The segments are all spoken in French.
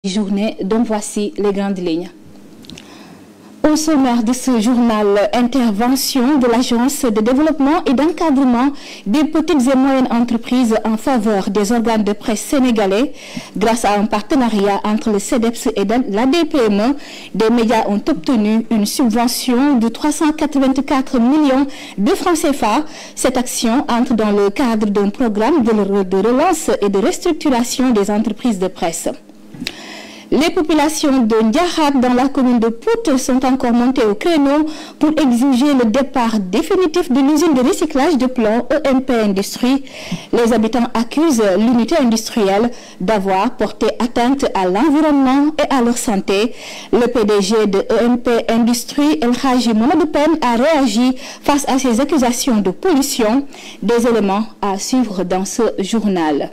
Journée, dont voici les grandes lignes. Au sommaire de ce journal, intervention de l'Agence de développement et d'encadrement des petites et moyennes entreprises en faveur des organes de presse sénégalais. Grâce à un partenariat entre le CEDEPS et l'ADPME, des médias ont obtenu une subvention de 384 millions de francs CFA. Cette action entre dans le cadre d'un programme de relance et de restructuration des entreprises de presse. Les populations de Ndiakhate dans la commune de Pout sont encore montées au créneau pour exiger le départ définitif de l'usine de recyclage de plomb EMP Industrie. Les habitants accusent l'unité industrielle d'avoir porté atteinte à l'environnement et à leur santé. Le PDG de EMP Industrie, El Hadji Mamadou Pen, a réagi face à ces accusations de pollution. Des éléments à suivre dans ce journal.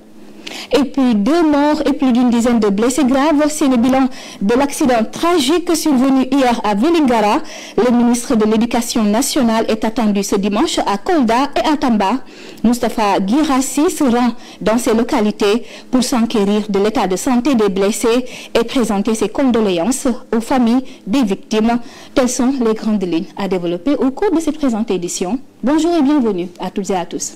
Et puis 2 morts et plus d'une dizaine de blessés graves, c'est le bilan de l'accident tragique survenu hier à Vélingara. Le ministre de l'Éducation nationale est attendu ce dimanche à Kolda et à Tamba. Moustapha Guirassi se rend dans ces localités pour s'enquérir de l'état de santé des blessés et présenter ses condoléances aux familles des victimes. Telles sont les grandes lignes à développer au cours de cette présente édition. Bonjour et bienvenue à toutes et à tous.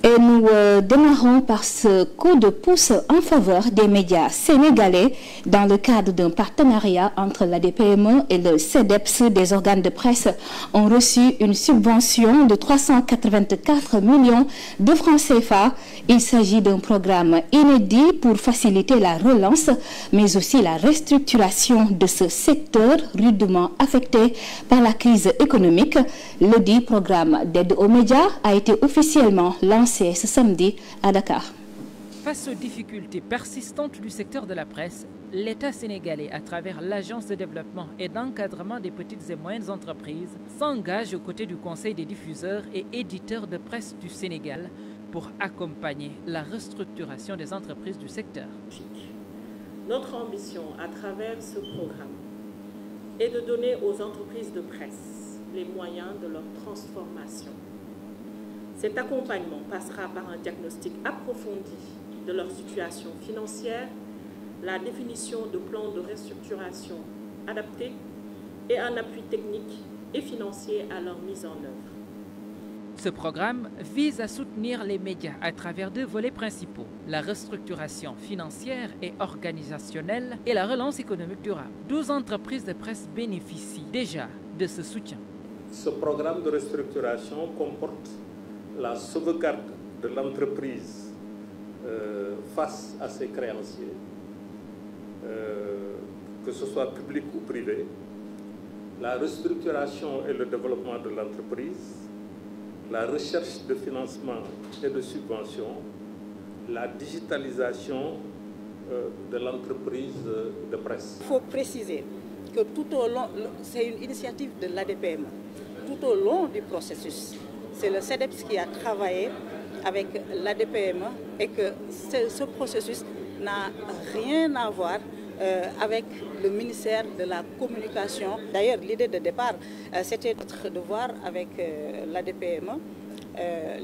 Et nous démarrons par ce coup de pouce en faveur des médias sénégalais dans le cadre d'un partenariat entre l'ADPME et le CEDEPS. Des organes de presse ont reçu une subvention de 384 millions de francs CFA. Il s'agit d'un programme inédit pour faciliter la relance, mais aussi la restructuration de ce secteur rudement affecté par la crise économique. Le dit programme d'aide aux médias a été officiellement lancé ce samedi à Dakar. Face aux difficultés persistantes du secteur de la presse, l'État sénégalais, à travers l'Agence de développement et d'encadrement des petites et moyennes entreprises, s'engage aux côtés du Conseil des diffuseurs et éditeurs de presse du Sénégal pour accompagner la restructuration des entreprises du secteur. Notre ambition à travers ce programme est de donner aux entreprises de presse les moyens de leur transformation. Cet accompagnement passera par un diagnostic approfondi de leur situation financière, la définition de plans de restructuration adaptés et un appui technique et financier à leur mise en œuvre. Ce programme vise à soutenir les médias à travers 2 volets principaux, la restructuration financière et organisationnelle et la relance économique durable. 12 entreprises de presse bénéficient déjà de ce soutien. Ce programme de restructuration comporte la sauvegarde de l'entreprise face à ses créanciers, que ce soit public ou privé, la restructuration et le développement de l'entreprise, la recherche de financement et de subventions, la digitalisation de l'entreprise de presse. Il faut préciser que tout au long, c'est une initiative de l'ADPM, tout au long du processus. C'est le CEDEPS qui a travaillé avec l'ADPME et que ce processus n'a rien à voir avec le ministère de la Communication. D'ailleurs, l'idée de départ, c'était de voir avec l'ADPME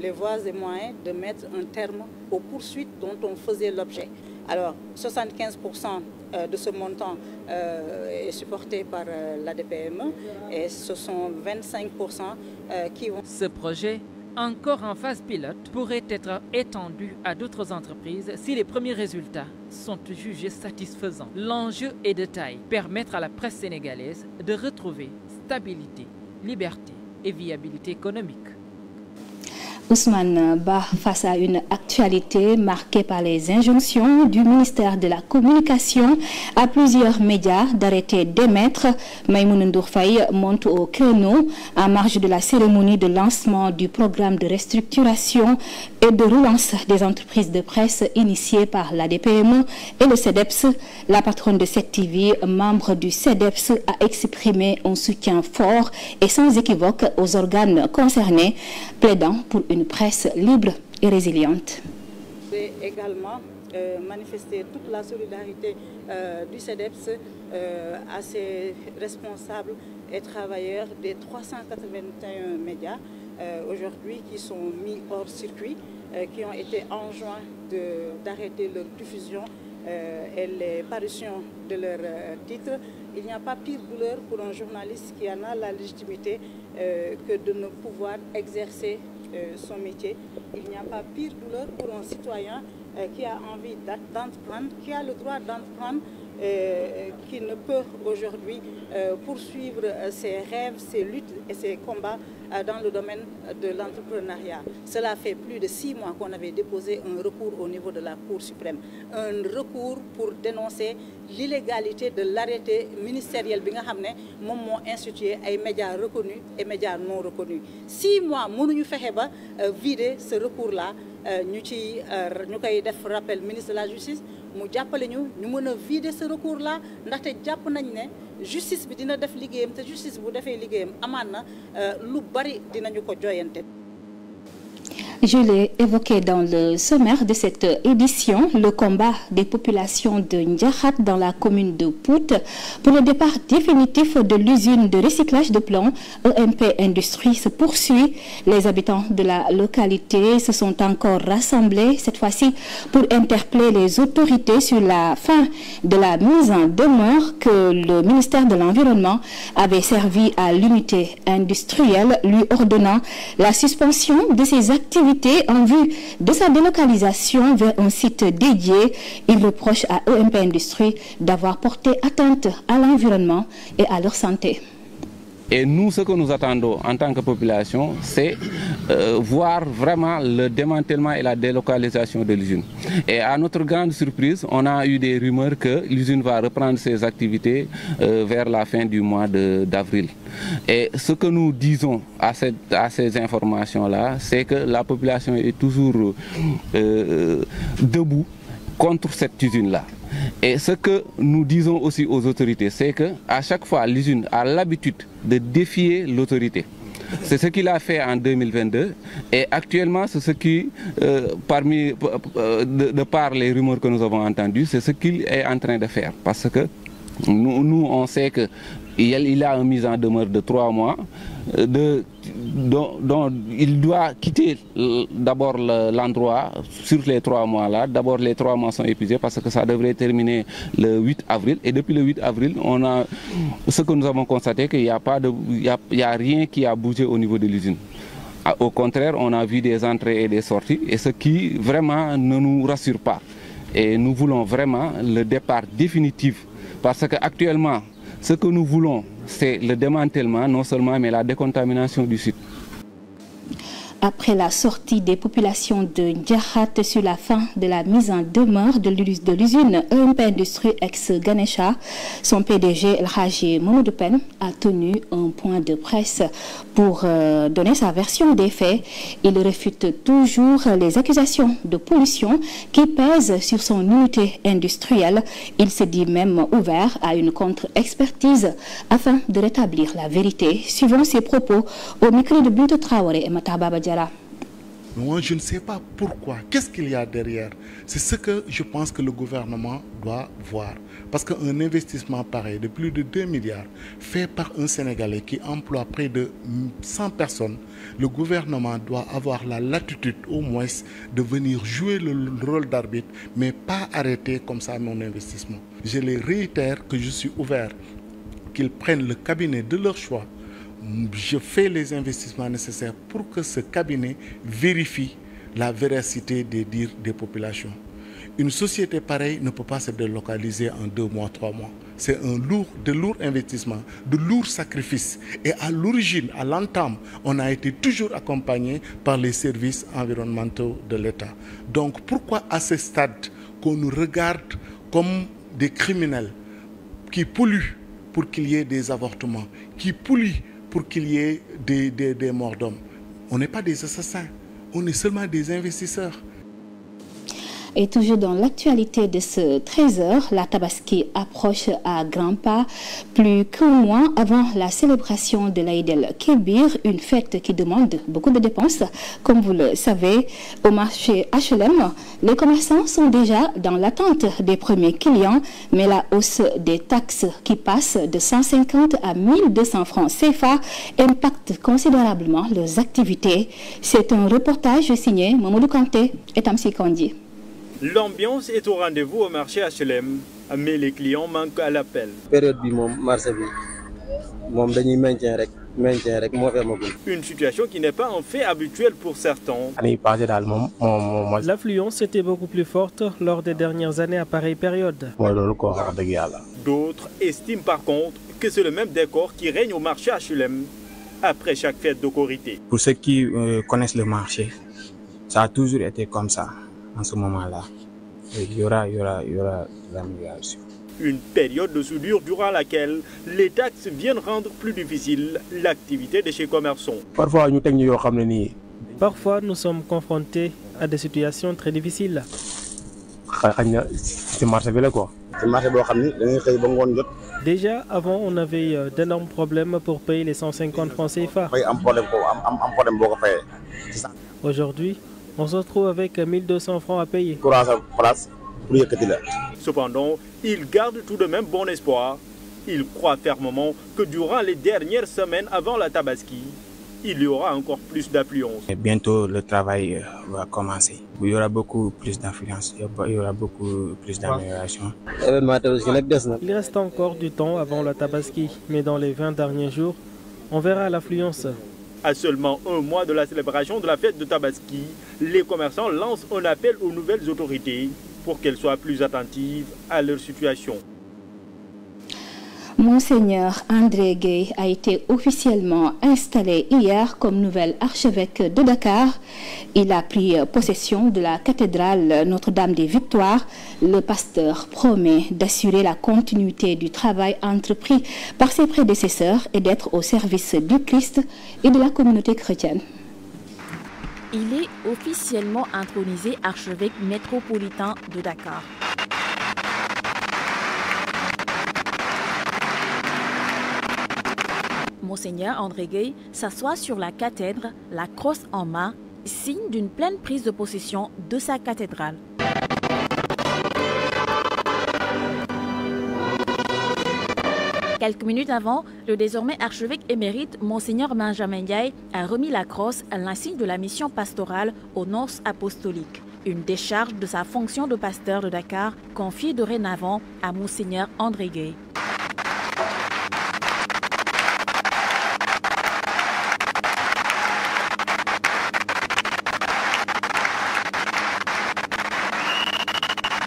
les voies et moyens de mettre un terme aux poursuites dont on faisait l'objet. Alors, 75% de ce montant est supporté par l'ADPME et ce sont 25% qui vont... Ce projet, encore en phase pilote, pourrait être étendu à d'autres entreprises si les premiers résultats sont jugés satisfaisants. L'enjeu est de taille, permettre à la presse sénégalaise de retrouver stabilité, liberté et viabilité économique. Ousmane Ba, face à une actualité marquée par les injonctions du ministère de la Communication à plusieurs médias d'arrêter d'émettre, Maïmouna Ndour Faye monte au créneau en marge de la cérémonie de lancement du programme de restructuration et de relance des entreprises de presse initiée par l'ADPME et le CEDEPS. La patronne de cette TV, membre du CEDEPS, a exprimé un soutien fort et sans équivoque aux organes concernés, plaidant pour une presse libre et résiliente. voudrais également manifester toute la solidarité du CEDEPS à ses responsables et travailleurs des 381 médias aujourd'hui qui sont mis hors circuit, qui ont été enjoints d'arrêter leur diffusion et les parutions de leurs titres. Il n'y a pas pire douleur pour un journaliste qui en a la légitimité que de ne pouvoir exercer son métier. Il n'y a pas pire douleur pour un citoyen qui a envie d'entreprendre, qui a le droit d'entreprendre, qui ne peut aujourd'hui poursuivre ses rêves, ses luttes et ses combats dans le domaine de l'entrepreneuriat. Cela fait plus de 6 mois qu'on avait déposé un recours au niveau de la Cour suprême. Un recours pour dénoncer l'illégalité de l'arrêté ministériel bi nga xamné mom mo institué ay médias reconnus et médias non reconnus. 6 mois mënuñu fexé ba vider ce recours là ñu koy def rappel ministre de la justice mu jappalé ñu mëna vider ce recours là ndaxte japp nañ né justice bi dina def liggéeyam te justice bu defee liggéeyam amaan na lu bari dinañu ko joyante. Je l'ai évoqué dans le sommaire de cette édition, le combat des populations de Ndiakhat dans la commune de Pout pour le départ définitif de l'usine de recyclage de plomb EMP Industrie se poursuit. Les habitants de la localité se sont encore rassemblés, cette fois-ci pour interpeller les autorités sur la fin de la mise en demeure que le ministère de l'Environnement avait servi à l'unité industrielle, lui ordonnant la suspension de ses activités en vue de sa délocalisation vers un site dédié. Il reproche à EMP Industrie d'avoir porté atteinte à l'environnement et à leur santé. Et nous, ce que nous attendons en tant que population, c'est voir vraiment le démantèlement et la délocalisation de l'usine. Et à notre grande surprise, on a eu des rumeurs que l'usine va reprendre ses activités vers la fin du mois d'avril. Et ce que nous disons à ces informations-là, c'est que la population est toujours debout contre cette usine-là. Et ce que nous disons aussi aux autorités, c'est qu'à chaque fois, l'usine a l'habitude de défier l'autorité. C'est ce qu'il a fait en 2022 et actuellement, c'est ce qui, de par les rumeurs que nous avons entendues, c'est ce qu'il est en train de faire. Parce que nous on sait qu'il a une mise en demeure de 3 mois, dont il doit quitter d'abord l'endroit sur les 3 mois là. D'abord les 3 mois sont épuisés parce que ça devrait terminer le 8 avril. Et depuis le 8 avril, on a ce que nous avons constaté qu'il n'y a rien qui a bougé au niveau de l'usine. Au contraire, on a vu des entrées et des sorties, et ce qui vraiment ne nous rassure pas. Et nous voulons vraiment le départ définitif, parce qu'actuellement, ce que nous voulons, c'est le démantèlement, non seulement, mais la décontamination du site. Après la sortie des populations de Ndiakhat sur la fin de la mise en demeure de l'usine EMP Industrie ex-Ganesha, son PDG El Hadji Mamadou Pen a tenu un point de presse pour donner sa version des faits. Il réfute toujours les accusations de pollution qui pèsent sur son unité industrielle. Il se dit même ouvert à une contre-expertise afin de rétablir la vérité. Suivant ses propos au micro de Bintou Traoré et Mataba Badiara. Moi, je ne sais pas pourquoi. Qu'est-ce qu'il y a derrière? C'est ce que je pense que le gouvernement doit voir. Parce qu'un investissement pareil de plus de 2 milliards fait par un Sénégalais qui emploie près de 100 personnes, le gouvernement doit avoir la latitude au moins de venir jouer le rôle d'arbitre, mais pas arrêter comme ça mon investissement. Je les réitère que je suis ouvert, qu'ils prennent le cabinet de leur choix. Je fais les investissements nécessaires pour que ce cabinet vérifie la véracité des dires des populations. Une société pareille ne peut pas se délocaliser en 2 mois, 3 mois. C'est de lourds investissements, de lourds sacrifices. Et à l'origine, à l'entame, on a été toujours accompagné par les services environnementaux de l'État. Donc pourquoi à ce stade qu'on nous regarde comme des criminels qui polluent pour qu'il y ait des avortements, qui polluent pour qu'il y ait des morts d'hommes? On n'est pas des assassins, on est seulement des investisseurs. Et toujours dans l'actualité de ce 13h, la Tabaski approche à grands pas, plus qu'un mois avant la célébration de l'Aïd el-Kébir, une fête qui demande beaucoup de dépenses. Comme vous le savez, au marché HLM, les commerçants sont déjà dans l'attente des premiers clients, mais la hausse des taxes qui passe de 150 à 1200 francs CFA impacte considérablement leurs activités. C'est un reportage signé Mamadou Kanté et Tamsi Kandi. L'ambiance est au rendez-vous au marché HLM, mais les clients manquent à l'appel. Une situation qui n'est pas un fait habituel pour certains. L'affluence était beaucoup plus forte lors des dernières années à pareille période. D'autres estiment par contre que c'est le même décor qui règne au marché HLM après chaque fête de Korité. Pour ceux qui connaissent le marché, ça a toujours été comme ça en ce moment-là. Il y aura l'amélioration. Une période de soudure durant laquelle les taxes viennent rendre plus difficile l'activité de chez commerçants. Parfois, nous sommes confrontés à des situations très difficiles. Déjà, avant, on avait d'énormes problèmes pour payer les 150 francs CFA. Aujourd'hui, on se retrouve avec 1200 francs à payer. Cependant, il garde tout de même bon espoir. Il croit fermement que durant les dernières semaines avant la Tabaski, il y aura encore plus d'affluence. Bientôt, le travail va commencer. Il y aura beaucoup plus d'affluence, il y aura beaucoup plus d'amélioration. Il reste encore du temps avant la Tabaski, mais dans les 20 derniers jours, on verra l'affluence. À seulement un mois de la célébration de la fête de Tabaski, les commerçants lancent un appel aux nouvelles autorités pour qu'elles soient plus attentives à leur situation. Monseigneur André Gueye a été officiellement installé hier comme nouvel archevêque de Dakar. Il a pris possession de la cathédrale Notre-Dame des Victoires. Le pasteur promet d'assurer la continuité du travail entrepris par ses prédécesseurs et d'être au service du Christ et de la communauté chrétienne. Il est officiellement intronisé archevêque métropolitain de Dakar. Monseigneur André Gueye s'assoit sur la cathèdre, la crosse en main, signe d'une pleine prise de possession de sa cathédrale. Quelques minutes avant, le désormais archevêque émérite Monseigneur Benjamin Ndiaye a remis la crosse à l'insigne de la mission pastorale aux nonces apostoliques. Une décharge de sa fonction de pasteur de Dakar confiée dorénavant à Monseigneur André Gueye.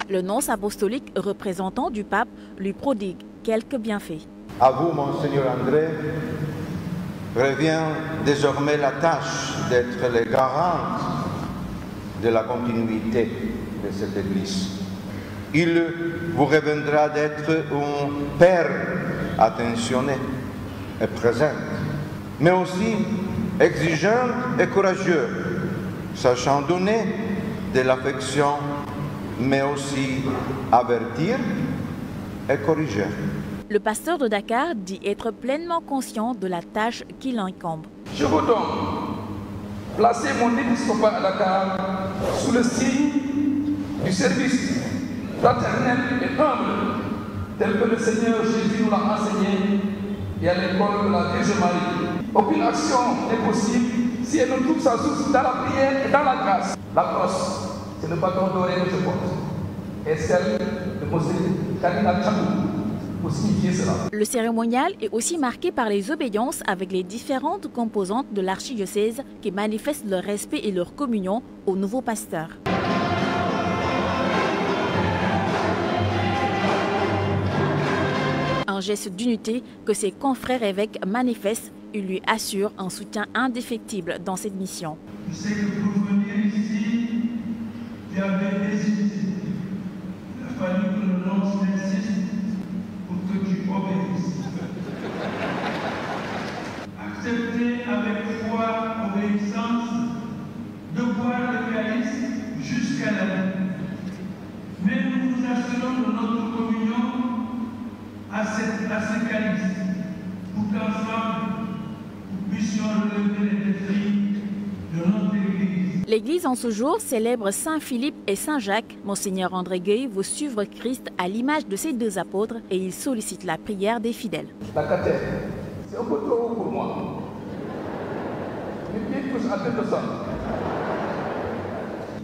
Le nonce apostolique représentant du pape lui prodigue quelques bienfaits. À vous, Monseigneur André, revient désormais la tâche d'être les garants de la continuité de cette Église. Il vous reviendra d'être un père attentionné et présent, mais aussi exigeant et courageux, sachant donner de l'affection, mais aussi avertir et corriger. Le pasteur de Dakar dit être pleinement conscient de la tâche qui l'incombe. Je veux donc placer mon épiscopat à Dakar sous le signe du service fraternel et humble tel que le Seigneur Jésus nous l'a enseigné et à l'école de la Vierge Marie. Aucune action n'est possible si elle ne trouve sa source dans la prière et dans la grâce. La crosse, c'est le bâton doré que je porte, et celle de Monseigneur Cardinal Tchabou. Le cérémonial est aussi marqué par les obédiences avec les différentes composantes de l'archidiocèse qui manifestent leur respect et leur communion au nouveau pasteur. Un geste d'unité que ses confrères évêques manifestent et lui assurent un soutien indéfectible dans cette mission. Je sais que pour venir ici, tu avais hésité. Il a fallu que le nonce insiste pour que tu obéisses. Accepter avec foi, obéissance, de boire le calice jusqu'à la nuit. L'Église en ce jour célèbre Saint-Philippe et Saint-Jacques. Monseigneur André Gueye veut suivre Christ à l'image de ces deux apôtres et il sollicite la prière des fidèles. La cathèque, c'est un peu trop haut pour moi. Les pieds touchent à peine le sol.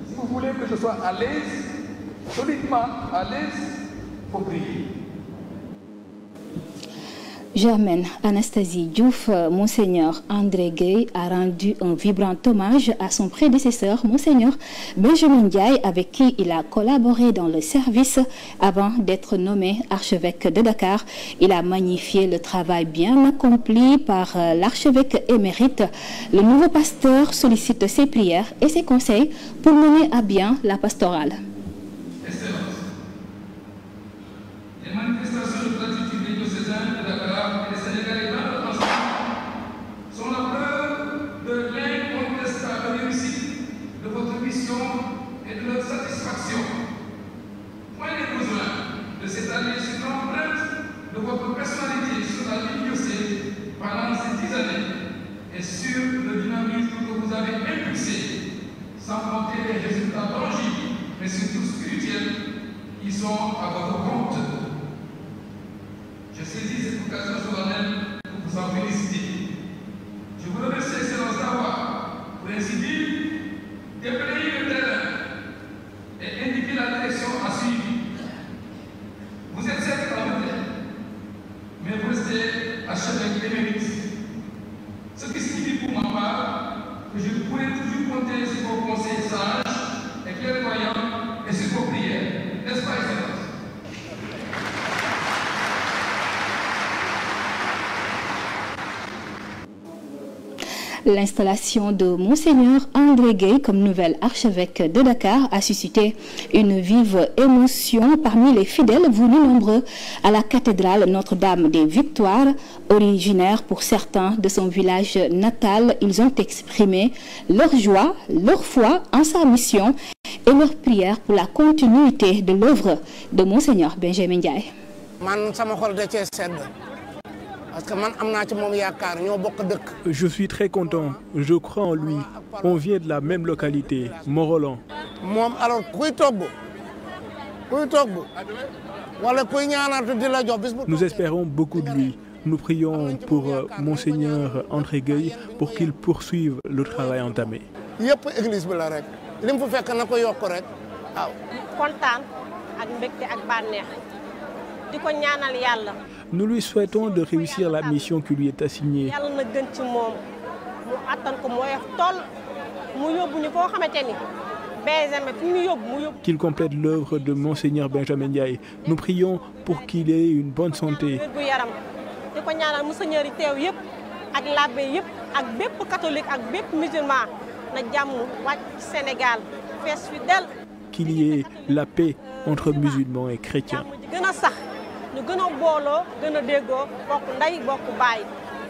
Si vous voulez que je sois à l'aise, solidement à l'aise, il faut prier. Germaine Anastasie Diouf, Monseigneur André Gueye a rendu un vibrant hommage à son prédécesseur, Monseigneur Benjamin Ndiaye, avec qui il a collaboré dans le service avant d'être nommé archevêque de Dakar. Il a magnifié le travail bien accompli par l'archevêque émérite. Le nouveau pasteur sollicite ses prières et ses conseils pour mener à bien la pastorale. Les manifestations de gratitude des diocésains de Dakar et des Sénégalais dans le ensemble sont la preuve de l'incontestable réussite de votre mission et de leur satisfaction. Point n'est besoin de s'étaler sur l'empreinte de votre personnalité sur la vie diocèse pendant ces 10 années et sur le dynamisme que vous avez impulsé, sans compter les résultats tangibles, mais surtout spirituels, qui sont à votre compte. Je saisis cette occasion solennelle pour vous en féliciter. Je vous remercie, Excellence, d'avoir, pour ainsi dire, déblayé le terrain et indiqué la direction à suivre. Vous êtes certes en retrait, mais vous restez archevêque émérite. Ce qui signifie pour ma part que je pourrai toujours compter sur vos conseils sages et clairvoyants et sur vos prières. N'est-ce pas, Excellence? L'installation de Monseigneur André Gueye comme nouvel archevêque de Dakar a suscité une vive émotion parmi les fidèles venus nombreux à la cathédrale Notre-Dame des Victoires. Originaire pour certains de son village natal, ils ont exprimé leur joie, leur foi en sa mission et leur prière pour la continuité de l'œuvre de Monseigneur Benjamin Ndiaye. Je suis très content, je crois en lui. On vient de la même localité, Morolan. Nous espérons beaucoup de lui. Nous prions pour Monseigneur André Gueye pour qu'il poursuive le travail entamé. Nous lui souhaitons de réussir la mission qui lui est assignée. Qu'il complète l'œuvre de Monseigneur Benjamin Ndiaye. Nous prions pour qu'il ait une bonne santé. Qu'il y ait la paix entre musulmans et chrétiens.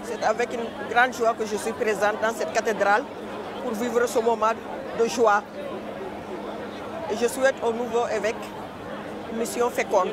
C'est avec une grande joie que je suis présente dans cette cathédrale pour vivre ce moment de joie. Et je souhaite au nouveau évêque une mission féconde.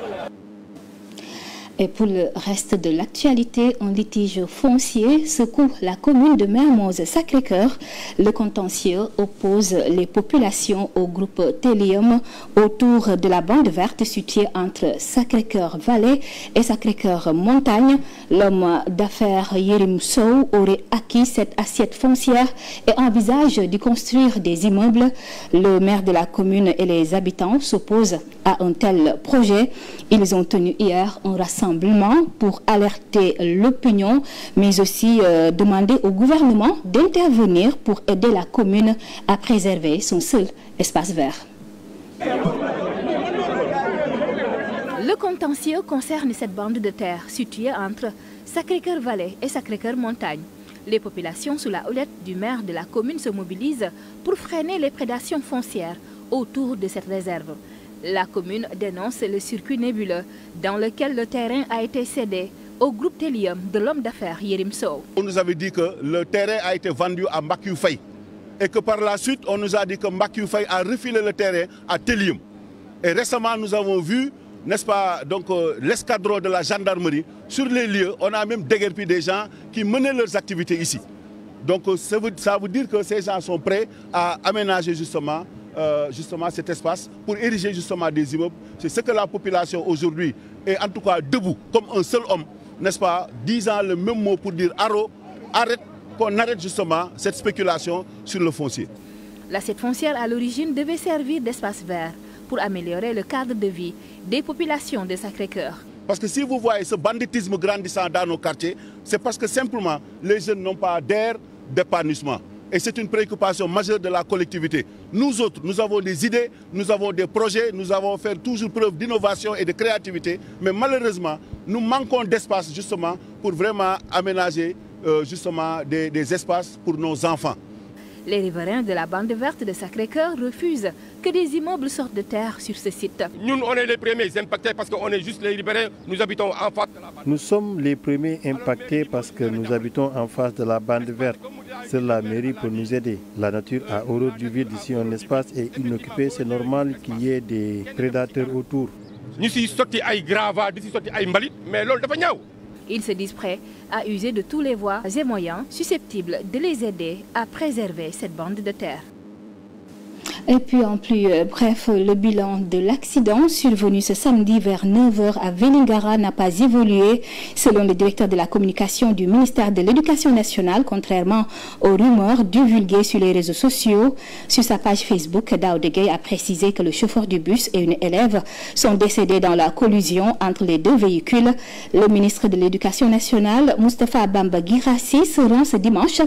Et pour le reste de l'actualité, un litige foncier secoue la commune de Mermoz-Sacré-Cœur. Le contentieux oppose les populations au groupe Télium autour de la bande verte située entre Sacré-Cœur-Vallée et Sacré-Cœur-Montagne. L'homme d'affaires Yerim Sow aurait acquis cette assiette foncière et envisage de construire des immeubles. Le maire de la commune et les habitants s'opposent à un tel projet. Ils ont tenu hier un rassemblement pour alerter l'opinion, mais aussi demander au gouvernement d'intervenir pour aider la commune à préserver son seul espace vert. Le contentieux concerne cette bande de terre située entre Sacré-Cœur-Vallée et Sacré-Cœur-Montagne. Les populations sous la houlette du maire de la commune se mobilisent pour freiner les prédations foncières autour de cette réserve. La commune dénonce le circuit nébuleux dans lequel le terrain a été cédé au groupe Télium de l'homme d'affaires Yerim Sow. On nous avait dit que le terrain a été vendu à Mbakiou Faye et que par la suite on nous a dit que Mbakiou Faye a refilé le terrain à Télium. Et récemment nous avons vu, n'est-ce pas, donc l'escadron de la gendarmerie sur les lieux. On a même déguerpi des gens qui menaient leurs activités ici. Donc ça veut dire que ces gens sont prêts à aménager justement cet espace pour ériger justement des immeubles. C'est ce que la population aujourd'hui est en tout cas debout comme un seul homme, n'est-ce pas, disant le même mot pour dire qu'on arrête justement cette spéculation sur le foncier. L'assiette foncière à l'origine devait servir d'espace vert pour améliorer le cadre de vie des populations de Sacré-Cœur. Parce que si vous voyez ce banditisme grandissant dans nos quartiers, c'est parce que simplement les jeunes n'ont pas d'air d'épanouissement. Et c'est une préoccupation majeure de la collectivité. Nous autres, nous avons des idées, nous avons des projets, nous avons fait toujours preuve d'innovation et de créativité. Mais malheureusement, nous manquons d'espace justement pour vraiment aménager justement des espaces pour nos enfants. Les riverains de la bande verte de Sacré-Cœur refusent que des immeubles sortent de terre sur ce site. Nous, on est les premiers impactés parce qu'on est juste les riverains, nous habitons en face de la bande. Nous sommes les premiers impactés parce que nous habitons en face de la bande verte. C'est la mairie pour nous aider. La nature a horreur du vide. Ici, un espace est inoccupé. C'est normal qu'il y ait des prédateurs autour. Nous sommes sortis à Grava, nous sommes sortis à Mbalit, mais l'autre est pas. Ils se disent prêts à user de tous les voies et moyens susceptibles de les aider à préserver cette bande de terre. Et puis en plus bref, le bilan de l'accident survenu ce samedi vers 9h à Vélingara n'a pas évolué. Selon le directeur de la communication du ministère de l'Éducation nationale, contrairement aux rumeurs divulguées sur les réseaux sociaux. Sur sa page Facebook, Daoudegay a précisé que le chauffeur du bus et une élève sont décédés dans la collision entre les deux véhicules. Le ministre de l'Éducation nationale, Moustapha Bamba Guirassi, se rend ce dimanche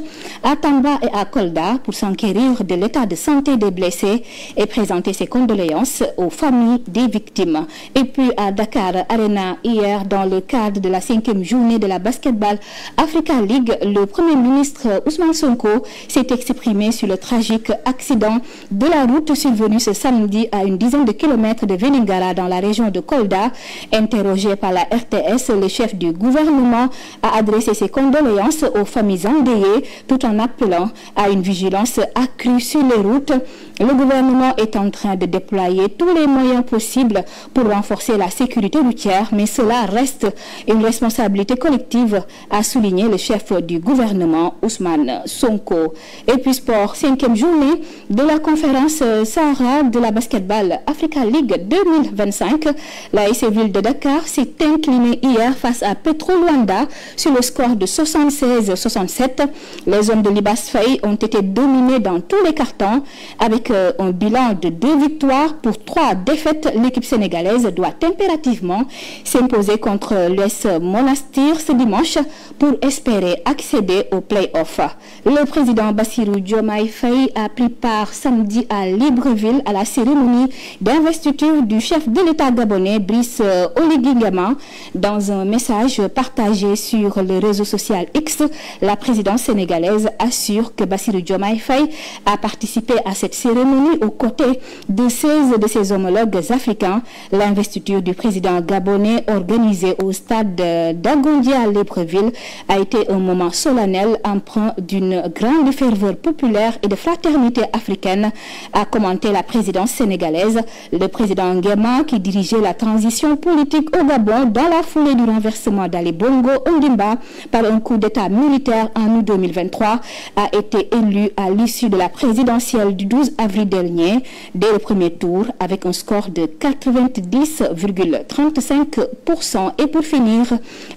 à Tamba et à Kolda pour s'enquérir de l'état de santé des blessés et présenter ses condoléances aux familles des victimes. Et puis à Dakar Arena, hier, dans le cadre de la 5e journée de la Basketball Africa League, le Premier ministre Ousmane Sonko s'est exprimé sur le tragique accident de la route survenu ce samedi à une dizaine de kilomètres de Vélingara dans la région de Kolda. Interrogé par la RTS, le chef du gouvernement a adressé ses condoléances aux familles endeuillées tout en appelant à une vigilance accrue sur les routes. Le gouvernement est en train de déployer tous les moyens possibles pour renforcer la sécurité routière, mais cela reste une responsabilité collective, a souligné le chef du gouvernement, Ousmane Sonko. Et puis sport, 5e journée de la conférence Sahara de la Basketball Africa League 2025. La AS Ville de Dakar s'est inclinée hier face à Petro Luanda sur le score de 76-67. Les hommes de Libas Faye ont été dominés dans tous les cartons avec un bilan de 2 victoires pour 3 défaites. L'équipe sénégalaise doit impérativement s'imposer contre l'US Monastir ce dimanche pour espérer accéder aux play-offs. Le président Bassirou Diomaye Faye a pris part samedi à Libreville à la cérémonie d'investiture du chef de l'État gabonais Brice Oligui Nguema. Dans un message partagé sur le réseau social X, la présidence sénégalaise assure que Bassirou Diomaye Faye a participé à cette cérémonie aux côtés de 16 de ses homologues africains. L'investiture du président gabonais organisée au stade d'Agondi à Libreville a été un moment solennel empreint d'une grande ferveur populaire et de fraternité africaine, a commenté la présidence sénégalaise. Le président Nguema, qui dirigeait la transition politique au Gabon dans la foulée du renversement d'Ali Bongo Ondimba par un coup d'état militaire en août 2023, a été élu à l'issue de la présidentielle du 12 avril dernier, dès le premier tour, avec un score de 90,35%. Et pour finir,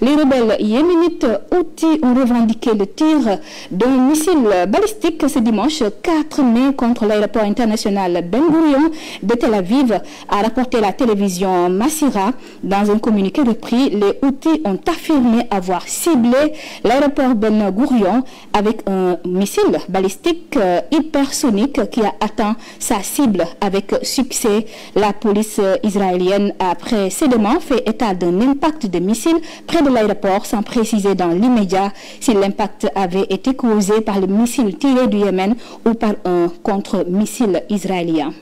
les rebelles yéménites Houthis ont revendiqué le tir d'un missile balistique ce dimanche 4 mai contre l'aéroport international Ben Gurion de Tel Aviv, a rapporté la télévision Masira. Dans un communiqué repris, les Houthis ont affirmé avoir ciblé l'aéroport Ben Gurion avec un missile balistique hypersonique qui a atteint sa cible avec succès. La police israélienne a précédemment fait état d'un impact de missile près de l'aéroport sans préciser dans l'immédiat si l'impact avait été causé par le missile tiré du Yémen ou par un contre-missile israélien.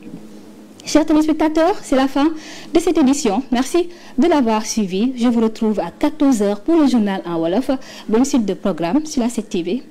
Chers téléspectateurs, c'est la fin de cette édition. Merci de l'avoir suivi. Je vous retrouve à 14h pour le journal en Wolof. Bonne suite de programme sur la 7TV.